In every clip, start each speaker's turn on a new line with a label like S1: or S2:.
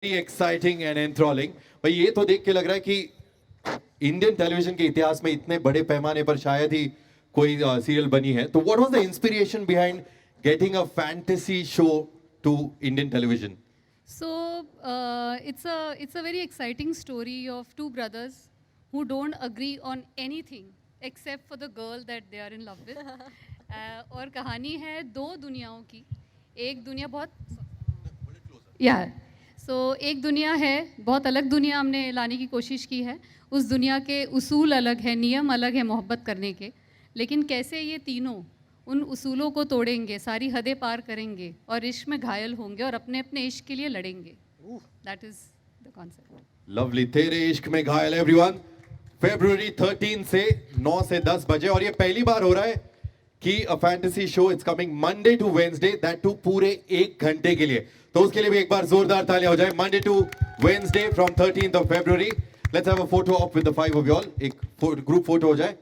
S1: Exciting and एंथ्रॉलिंग। भाई ये तो देख के लग रहा है कि इंडियन टेलीविजन के इतिहास में इतने बड़े पैमाने पर शायद ही कोई सीरियल बनी है। तो what was the inspiration behind getting a fantasy show to Indian television?
S2: So it's a very exciting story of two brothers who don't agree on anything except for the girl that they are in love with. और कहानी है दो दुनियाओं की। एक दुनिया बहुत या सो एक दुनिया है, बहुत अलग दुनिया हमने लाने की कोशिश की है। उस दुनिया के उसूल अलग है, नियम अलग है मोहब्बत करने के, लेकिन कैसे ये तीनों उन उसूलों को तोड़ेंगे, सारी हदें पार करेंगे और इश्क में घायल होंगे और अपने अपने इश्क के लिए लड़ेंगे। That is the concept.
S1: Lovely, तेरे इश्क में घायल एवरीवन। February 13 से 9 से 10 बजे, और ये पहली बार हो रहा है कि a fantasy show it's coming Monday to Wednesday, that too पूरे 1 घंटे के लिए। तो उसके लिए भी एक बार जोरदार तालियां हो जाए। Monday to Wednesday from 13th of February। Let's have a photo of with the five of you all. एक ग्रुप फोटो हो जाए।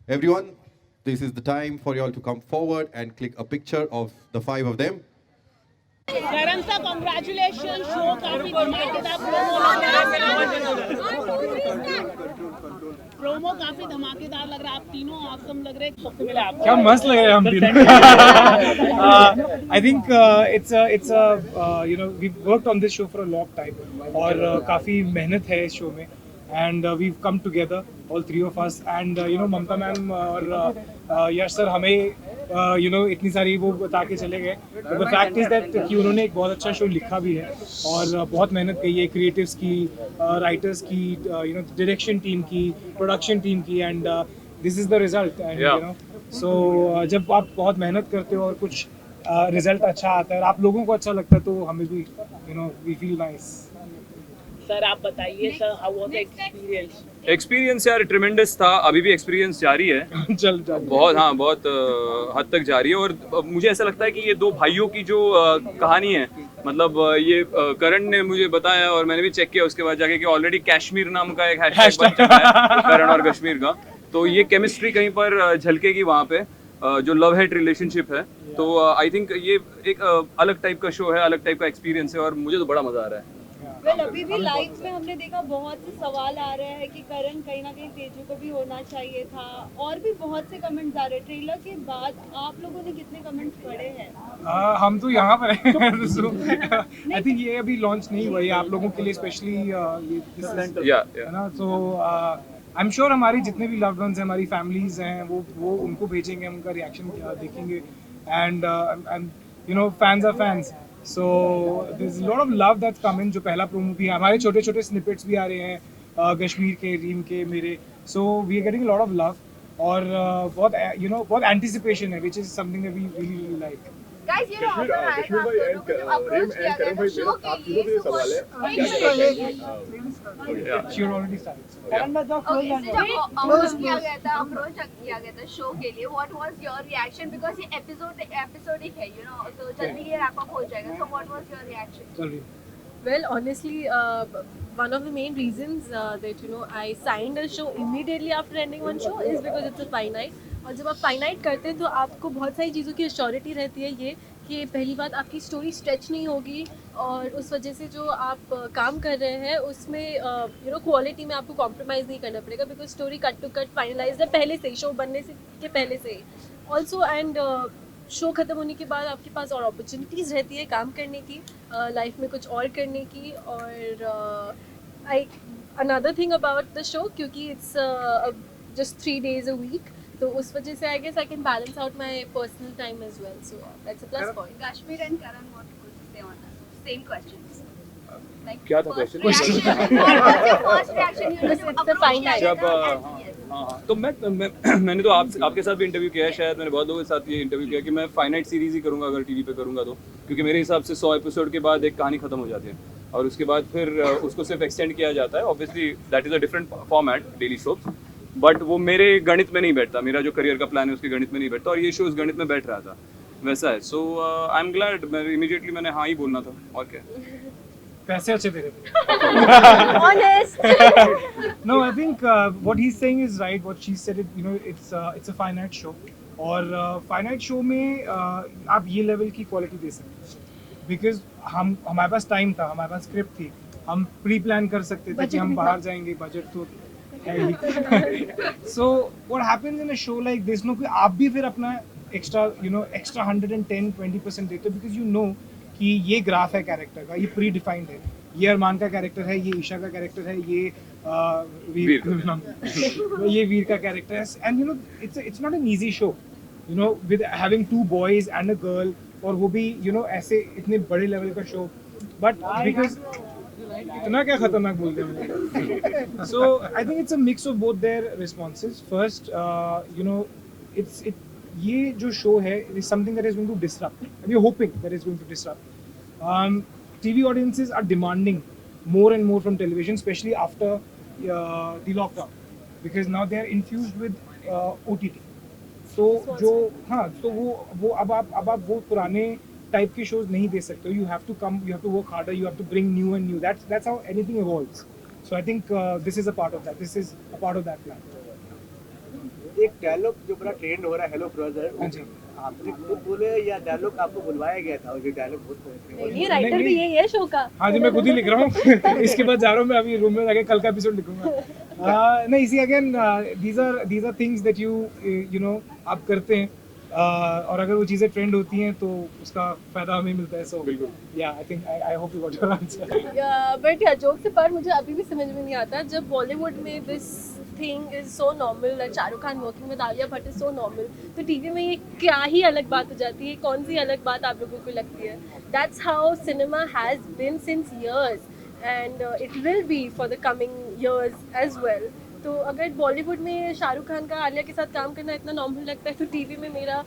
S1: Everyone, this is the time for you all to come forward and click a picture of the five of them.
S3: करण सा congratulation, show काफी धमाकेदार promo काफी धमाकेदार लग रहा है। आप तीनों ऑसम लग रहे हैं। सबसे पहले आप
S4: क्या मस्त लग रहे हैं हम तीनों। I think it's you know we worked on this show for a long time और काफ़ी मेहनत है इस शो में, and we come together all three of us, and you know Mamta ma'am और यश सर हमें यू नो इतनी सारी वो बता के चले गए। द फैक्ट इज दैट कि उन्होंने एक बहुत अच्छा शो लिखा भी है और बहुत मेहनत की है, क्रिएटिव्स की, राइटर्स की, यू नो डायरेक्शन टीम की, प्रोडक्शन टीम की, and this is the result. And you know so जब आप बहुत मेहनत करते हो और कुछ रिजल्ट अच्छा आता है और आप लोगों को अच्छा लगता है, तो हमें भी you know we feel nice.
S3: Sir आप बताइए sir, how was the experience?
S5: Experience यार ट्रिमेंडस था। अभी भी एक्सपीरियंस जारी है।
S4: चल
S5: बहुत हद तक जारी है। और मुझे ऐसा लगता है कि ये दो भाइयों की जो कहानी है, मतलब ये करण ने मुझे बताया और मैंने भी चेक किया उसके बाद जाके कि ऑलरेडी कश्मीर नाम का एक हैशटैग बन चुका है, करण और कश्मीर का। तो ये केमिस्ट्री कहीं पर झलकेगी वहाँ पे, जो लव हेट रिलेशनशिप है। तो आई थिंक ये एक अलग टाइप का शो है, अलग टाइप का एक्सपीरियंस है और मुझे तो बड़ा मजा आ रहा है।
S6: अभी भी लाइव में हमने देखा बहुत से सवाल आ रहे हैं कि करण कहीं ना कहीं तेजू को भी होना चाहिए था, और भी बहुत से कमेंट्स आ रहे हैं। ट्रेलर के बाद आप लोगों ने कितने कमेंट्स पढ़े हैं?
S4: हम तो यहाँ पर हैं। आई थिंक ये अभी लॉन्च नहीं हुआ है आप लोगों के लिए स्पेशली, है ना। सो आई एम श्योर हमारी जितने भी लव्ड वंस हैं, हमारी फैमिलीज हैं, वो उनको भेजेंगे, हम उनका रिएक्शन देखेंगे, and you know fans are fans. So there's a lot of love that's come in। जो पहला प्रोमो भी है, हमारे छोटे छोटे स्निपेट्स भी आ रहे हैं, कश्मीर के, रीम के, मेरे। So we are getting a lot of love और बहुत you know बहुत anticipation है, which is something that we really like।
S6: Guys, ये ऑफर आया था आप दोनों को, जब अप्रोच किया गया था शो के लिए,
S4: सवाल है। She already started।
S6: अप्रोच किया गया था शो के लिए, what was your reaction? Because ये एपिसोडिक है, यू नो, तो जल्दी ये रैप अप हो जाएगा। So what was your reaction?
S7: Well, honestly, one of the main reasons that you know I signed a show immediately after ending one show is because it's a finite। और जब आप finite करते हैं तो आपको बहुत सारी चीज़ों की एश्योरिटी रहती है, ये कि पहली बात आपकी स्टोरी स्ट्रेच नहीं होगी, और उस वजह से जो आप काम कर रहे हैं उसमें यू नो क्वालिटी में आपको कॉम्प्रोमाइज़ नहीं करना पड़ेगा, because story cut to cut finalise है पहले से ही, शो बनने से के पहले से ही। ऑल्सो एंड शो ख़त्म होने के बाद आपके पास और अपॉर्चुनिटीज़ रहती है काम करने की, लाइफ में कुछ और करने की। और I another thing about the show, क्योंकि it's just 3 days a week, तो उस वजह से I guess I can balance out my personal time as well, so that's a plus point.
S6: Kashmir and Karan, what would you say on that? Same questions. Like
S5: क्या था
S6: first
S5: question?
S6: reaction, first reaction, you know,
S7: It's
S6: जब
S7: a
S6: approach
S7: fine
S6: किया
S7: line।
S6: गया
S5: जब
S6: था, yes.
S5: हाँ, तो मैंने तो आपके साथ भी इंटरव्यू किया है, शायद मैंने बहुत लोगों के साथ ये इंटरव्यू किया कि मैं फाइनाइट सीरीज ही करूँगा अगर टीवी पे करूँगा तो, क्योंकि मेरे हिसाब से 100 एपिसोड के बाद एक कहानी खत्म हो जाती है और उसके बाद फिर उसको सिर्फ एक्सटेंड किया जाता है। Obviously that is a different format, daily soaps, but वो मेरे गणित में नहीं बैठता, मेरा जो करियर का प्लान है उसके गणित में नहीं बैठता, और ये शो उस गणित में बैठ रहा था, वैसा है। सो आई एम ग्लैड, मैंने हाँ ही बोलना था, और क्या।
S4: पैसे अच्छे दे रहे
S6: Honest.
S4: No, I think what he's saying is right. What she said, you know, it's a finite show, और finite show में आप ये लेवल की क्वालिटी दे सकते हैं। बिकॉज हमारे पास टाइम था, हमारे पास स्क्रिप्ट थी, हम प्री प्लान कर सकते थे कि हम बाहर जाएंगे, बजट तो है ही। So what happens in a show like this no कि आप भी फिर अपना एक्स्ट्रा 110-20% देते हो, बिकॉज यू नो कि ये ग्राफ है कैरेक्टर का, ये प्री डिफाइंड है, ये अरमान का कैरेक्टर है, ये ईशा का कैरेक्टर है, ये ये वीर का कैरेक्टर है, and you no it's not an easy show, you know with having 2 boys and a girl, और वो भी यू नो ऐसे इतने बड़े लेवल का शो, बट बिकॉज इतना क्या खतरनाक बोलते हैं। So I think it's a mix of both their responses. First you know ये जो शो है is something that is going to disrupt, we are hoping that is going to disrupt. TV audiences are demanding more and more from television, especially after the lockdown, because now they are infused with OTT. तो जो हाँ, तो वो अब आप वो पुराने type के शोज नहीं दे सकते। You have to work harder, you have to bring new and new. That's how anything evolves. So I think this is a part of that. This is a part of that plan.
S8: एक dialogue जो बड़ा trend हो रहा है, hello brother,
S4: हाँ जी।
S8: आपने खुद बोले या डायलॉग आपको बुलवाया गया था? और ये डायलॉग बहुत
S7: ये राइटर भी यही है शो का।
S4: हाँ जी, मैं खुद ही लिख रहा हूँ। इसके बाद जा रहा हूँ मैं अभी रूम में जाके कल का एपिसोड लिखूंगा। नहीं, इसी again these are things that you know आप करते हैं, और अगर वो चीज़ें ट्रेंड होती हैं तो उसका फायदा हमें मिलता है। सो बिल्कुल, या I think I hope you got your answer.
S7: But या जोक से पार मुझे अभी भी समझ में नहीं आता, जब बॉलीवुड में this thing is so normal, Shahrukh Khan working with Alia Bhatt is so normal, तो टीवी में ये क्या ही अलग बात हो जाती है? कौन सी अलग बात आप लोगों को लगती है? That's how cinema has been since years, and it will be for the coming years as well. तो अगर बॉलीवुड में शाहरुख खान का आलिया के साथ काम करना इतना नॉर्मल लगता है, तो टीवी में मेरा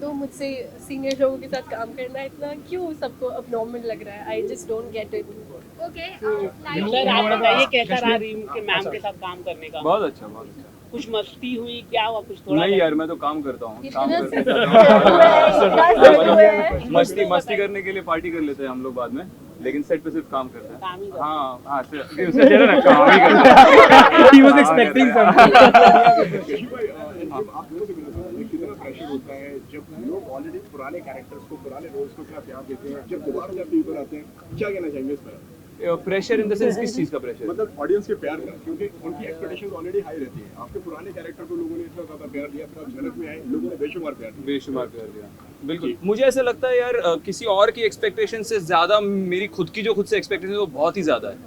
S7: दो मुझसे सीनियर लोगों के साथ काम करना इतना क्यों सबको अब नॉर्मल लग रहा है? I just don't get it.
S3: Okay sir, आप बताइए कैसा रहा रीम के मैम के साथ काम करने का?
S5: बहुत अच्छा, बहुत अच्छा।
S3: कुछ मस्ती हुई क्या हुआ? कुछ थोड़ा
S5: नहीं यार, मैं तो काम करता हूँ, काम
S7: इतना
S5: करते
S7: है।
S5: मस्ती करने के लिए पार्टी कर लेते हैं हम लोग बाद में, लेकिन सेट पे सिर्फ काम करते हैं।
S3: काम ही करते हैं।
S5: हाँ हाँ, उससे चलो ना, काम ही करते हैं।
S4: He was expecting something.
S9: आप लोगों से मिलना चाहते हैं, कितना प्रेशर होता है जब लोग ऑलरेडी पुराने कैरेक्टर्स को, पुराने रोल्स को इतना प्यार देते हैं, जब दोबारा जब टीवी पर आते हैं, क्या कहना चाहेंगे इस पर?
S5: प्रेशर इन द सेंस किस चीज़ का प्रेशर?
S9: मतलब ऑडियंस के प्यार का, क्योंकि उनकी एक्सपेक्टेशंस ऑलरेडी हाई रहती है। आपके पुराने कैरेक्टर को लोगों ने इतना ज़्यादा प्यार दिया, फिर आप झलक में आए, लोगों ने बेशुमार प्यार दिया।
S5: बेशुमार कर दिया, बिल्कुल। मुझे ऐसा लगता है यार, किसी और की एक्सपेक्टेशन से ज़्यादा मेरी खुद की जो खुद से एक्सपेक्टेशन है वो बहुत ही ज़्यादा है,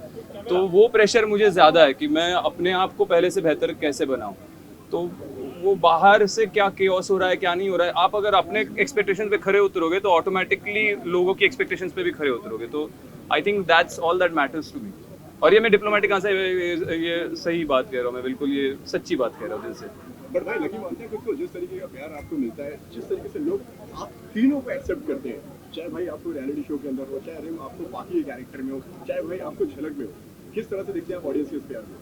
S5: तो वो प्रेशर मुझे ज़्यादा है कि मैं अपने आप को पहले से बेहतर कैसे बनाऊँ। तो वो बाहर से क्या केओस हो रहा है, क्या नहीं हो रहा है, आप अगर अपने एक्सपेक्टेशन पे खरे उतरोगे तो ऑटोमेटिकली लोगों की एक्सपेक्टेशंस पे भी खरे उतरोगे। तो I think that's all that matters to me. और ये मैं डिप्लोमेटिक आंसर, ये सही बात कह रहा हूँ मैं, बिल्कुल ये सच्ची बात कह रहा हूँ दिल से।
S9: पर भाई लकी मानते हैं खुद को, जिस तरीके का प्यार आपको मिलता है, जिस तरीके से लोग आप तीनों को एक्सेप्ट करते हैं, चाहे भाई आपको रियलिटी शो के अंदर हो, चाहे रिम आपको बाकी कैरेक्टर में हो, चाहे भाई आपको झलक में हो, किस तरह से देखते हैं आप ऑडियंस के इस प्यार को?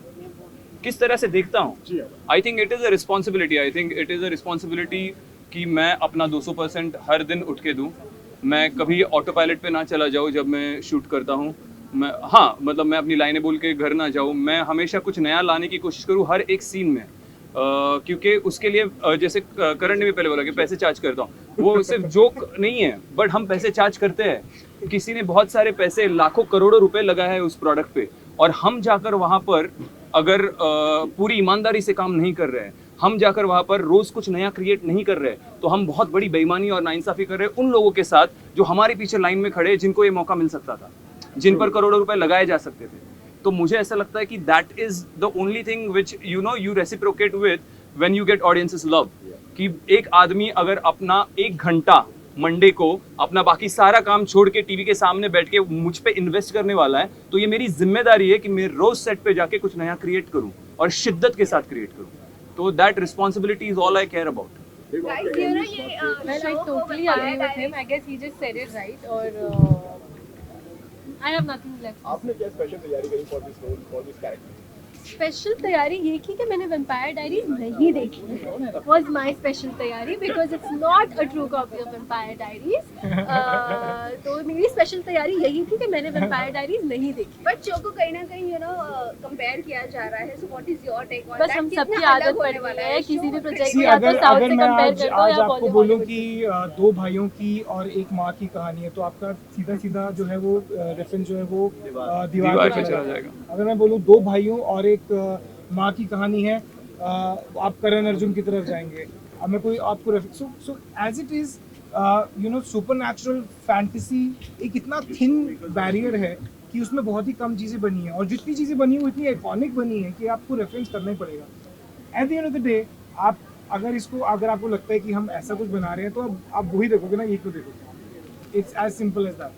S5: किस तरह से देखता हूँ?
S9: जी हाँ।
S5: I think it is a responsibility, I think it is a responsibility कि मैं अपना 200% हर दिन उठ के दूँ। मैं कभी ऑटो पायलट पे ना चला जाऊँ जब मैं शूट करता हूँ। मैं मतलब मैं अपनी लाइनें बोल के घर ना जाऊँ, मैं हमेशा कुछ नया लाने की कोशिश करूँ हर एक सीन में, क्योंकि उसके लिए जैसे करण ने भी पहले बोला कि पैसे चार्ज करता हूँ, वो सिर्फ जोक नहीं है, बट हम पैसे चार्ज करते हैं। किसी ने बहुत सारे पैसे, लाखों करोड़ों रुपए लगाए हैं उस प्रोडक्ट पे, और हम जाकर वहाँ पर अगर पूरी ईमानदारी से काम नहीं कर रहे हैं, हम जाकर वहाँ पर रोज़ कुछ नया क्रिएट नहीं कर रहे, तो हम बहुत बड़ी बेईमानी और नाइंसाफ़ी कर रहे हैं उन लोगों के साथ जो हमारे पीछे लाइन में खड़े, जिनको ये मौका मिल सकता था, जिन पर करोड़ों रुपए लगाए जा सकते थे। तो मुझे ऐसा लगता है कि that is the only thing which you reciprocate with when you get audiences love. कि एक आदमी अगर अपना 1 घंटा मंडे को अपना बाकी सारा काम छोड़ के टीवी के सामने बैठ के मुझ पे इन्वेस्ट करने वाला है, तो ये मेरी जिम्मेदारी है कि मैं रोज सेट पे जाके कुछ नया क्रिएट करूं और शिद्दत के साथ क्रिएट करूं। तो that responsibility is all I care about.
S7: Well, I totally agree with him. I guess he just said it right. और I have nothing left.
S9: आपने क्या स्पेशल तैयारी करी for this role, for this character?
S7: Special तैयारी ये की कि मैंने वेम्पायर डायरीज नहीं देखी, वॉज माई स्पेशल तैयारी, because it's not a true copy of Vampire Diaries. तो मेरी स्पेशल तैयारी यही थी कि मैंने वैम्पायर डायरीज नहीं देखी।
S6: बट शो को कहीं ना कहीं कंपेयर किया जा रहा है, so what is your take on
S7: बस
S6: दैट?
S7: हम सबकी आदत पड़ गई है किसी भी प्रोजेक्ट
S4: See,
S7: में या तो
S4: अगर
S7: साउथ
S4: अगर
S7: से
S4: मैं
S7: कंपेयर
S4: आज
S7: कर दो
S4: आज
S7: या
S4: आपको बोलूं कि दो भाइयों की और एक माँ की कहानी है, तो आपका सीधा सीधा जो है वो रेफरेंस जो है वो दीवार पे चला जाएगा। अगर मैं बोलूं दो भाइयों और एक माँ की कहानी है, आप करण अर्जुन की तरफ जाएंगे। अब मैं कोई आपको reference so as it is supernatural fantasy एक इतना थिन बैरियर है कि उसमें बहुत ही कम चीज़ें बनी है, और जितनी चीज़ें बनी है वो इतनी आइकॉनिक बनी है कि आपको रेफरेंस करना ही पड़ेगा। At the end of the day आप अगर आपको लगता है कि हम ऐसा कुछ बना रहे हैं, तो आप वही देखोगे ना, ये क्यों देखोगे। It's as simple as that.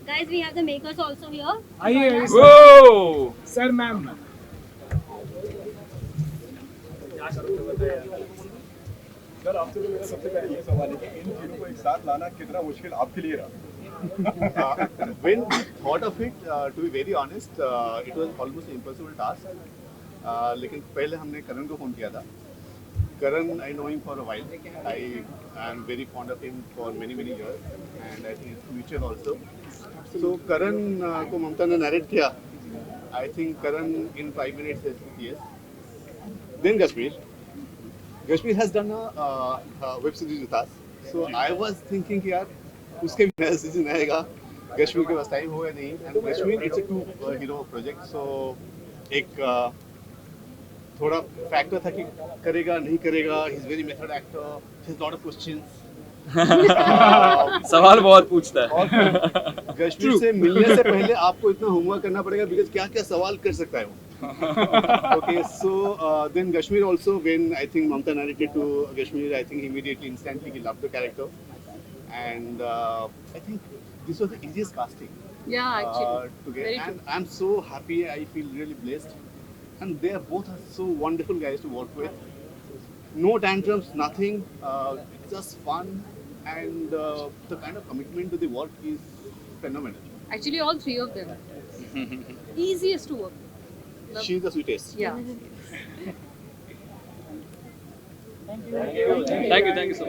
S6: Guys, we have the makers also here.
S4: आइए
S5: Whoa!
S4: Sir ma'am.
S9: सर आपसे तो मेरा सबसे पहले ये सवाल है कि इन तीनों को एक साथ लाना कितना मुश्किल आपके लिए रहा?
S8: When we thought of it, to be very honest, it was almost an impossible task. लेकिन पहले हमने करण को फ़ोन किया था। करण, I know him for a while. I am very fond of him for many years, and I think his future also. So करण को ममता ने narrate किया। I think Karan in 5 minutes said yes. Then Kashmir has done a web series with us. So I was thinking कि यार उसके भी नया season आएगा, कश्मीर के पास टाइम होगा नहीं, and Kashmir it's a 2 hero project. So एक थोड़ा फैक्टर था कि करेगा नहीं करेगा। He is very method actor, he has lot of questions,
S5: सवाल बहुत पूछता है।
S8: और कश्मीर से मिलने से पहले आपको इतना होमवर्क करना पड़ेगा बिकॉज क्या क्या सवाल कर सकता है वो। Okay, so then Kashmir also, when I think Mamta narrated to Kashmir, I think immediately, instantly he loved the character, and I think this was the easiest casting
S7: Yeah, actually.
S8: to get,
S7: Very
S8: and I'm so happy. I feel really blessed, and they are both are so wonderful guys to work with. No tantrums, nothing. It's just fun, and the kind of commitment to the work is phenomenal.
S7: Actually, all three of them. Easiest to work.
S8: She's the sweetest.
S7: Yeah.
S5: Thank you so much.